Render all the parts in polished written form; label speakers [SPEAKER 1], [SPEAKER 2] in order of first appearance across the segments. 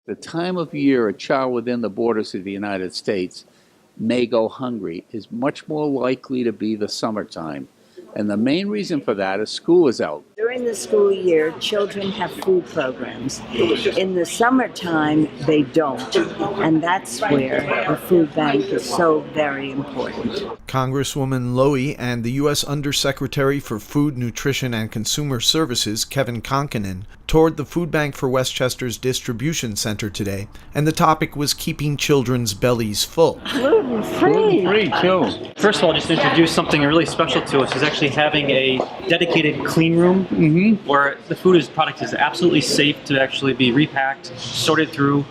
[SPEAKER 1] The time of year a child within the borders of the United States may go hungry is much more likely to be the summertime. And the main reason for that is school is out.
[SPEAKER 2] During the school year, children have food programs. In the summertime, they don't. And that's where the food bank is so very important.
[SPEAKER 3] Congresswoman Lowey and the U.S. Undersecretary for Food, Nutrition, and Consumer Services, Kevin Concannon, toured the food bank for Westchester's distribution center today, and the topic was keeping children's bellies full.
[SPEAKER 2] Gluten-free.
[SPEAKER 1] Gluten-free, too.
[SPEAKER 4] First of all, just to introduce something really special to us is actually having a dedicated clean room where the product is absolutely safe to actually be repacked, sorted through.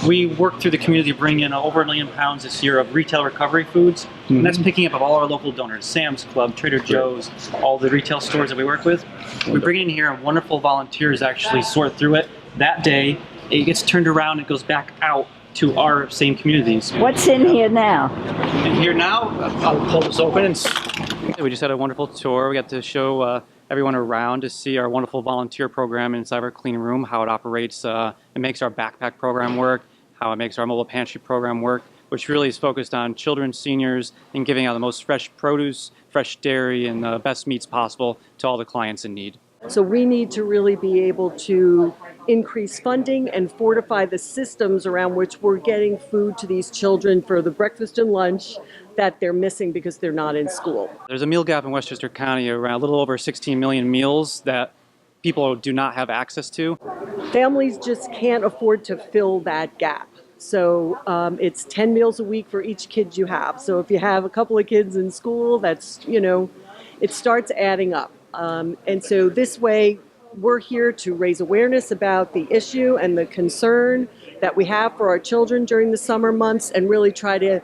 [SPEAKER 4] We worked through the community to bring in over 1 million pounds this year of retail recovery foods, and that's picking up of all our local donors, Sam's Club, Trader Joe's, all the retail stores that we work with. We bring it in here and wonderful volunteers actually sort through it. That day, it gets turned around and goes back out to our same communities.
[SPEAKER 2] What's in here now?
[SPEAKER 4] And here now, I'll pull this open. We just had a wonderful tour. We got to show everyone around to see our wonderful volunteer program inside our clean room, how it operates. It makes our backpack program work, how it makes our mobile pantry program work, which really is focused on children, seniors, and giving out the most fresh produce, fresh dairy, and the best meats possible to all the clients in need.
[SPEAKER 5] So we need to really be able to increase funding and fortify the systems around which we're getting food to these children for the breakfast and lunch that they're missing because they're not in school.
[SPEAKER 4] There's a meal gap in Westchester County around a little over 16 million meals that people do not have access to.
[SPEAKER 5] Families just can't afford to fill that gap. So it's 10 meals a week for each kid you have. So if you have a couple of kids in school, that's, it starts adding up. And so this way, we're here to raise awareness about the issue and the concern that we have for our children during the summer months and really try to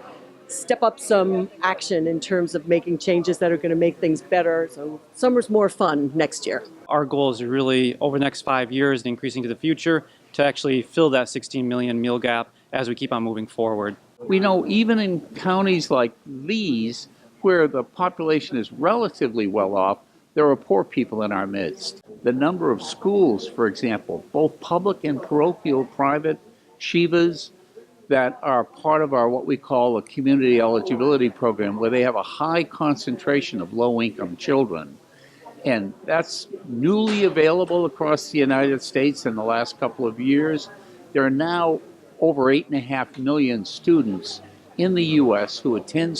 [SPEAKER 5] step up some action in terms of making changes that are going to make things better. So summer's more fun next year.
[SPEAKER 4] Our goal is really, over the next 5 years and increasing to the future, to actually fill that 16 million meal gap as we keep on moving forward.
[SPEAKER 1] We know even in counties like these, where the population is relatively well off, there are poor people in our midst. The number of schools, for example, both public and parochial private Shivas, that are part of our what we call a community eligibility program, where they have a high concentration of low-income children. And that's newly available across the United States in the last couple of years. There are now over 8.5 million students in the U.S. who attend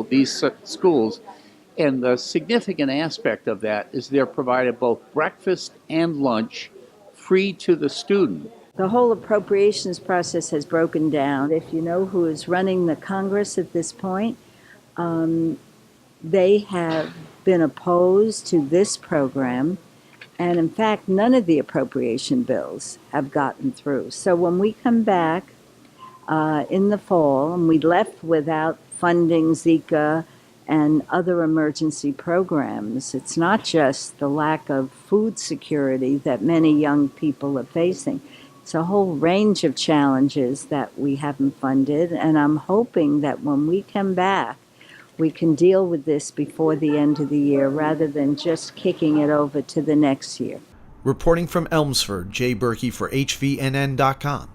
[SPEAKER 1] these schools. And the significant aspect of that is they're provided both breakfast and lunch free to the student.
[SPEAKER 2] The whole appropriations process has broken down. If you know who is running the Congress at this point, they have been opposed to this program. And in fact, none of the appropriation bills have gotten through. So when we come back in the fall, and we left without funding Zika and other emergency programs, it's not just the lack of food security that many young people are facing. It's a whole range of challenges that we haven't funded, and I'm hoping that when we come back, we can deal with this before the end of the year rather than just kicking it over to the next year.
[SPEAKER 3] Reporting from Elmsford, Jay Berkey for HVNN.com.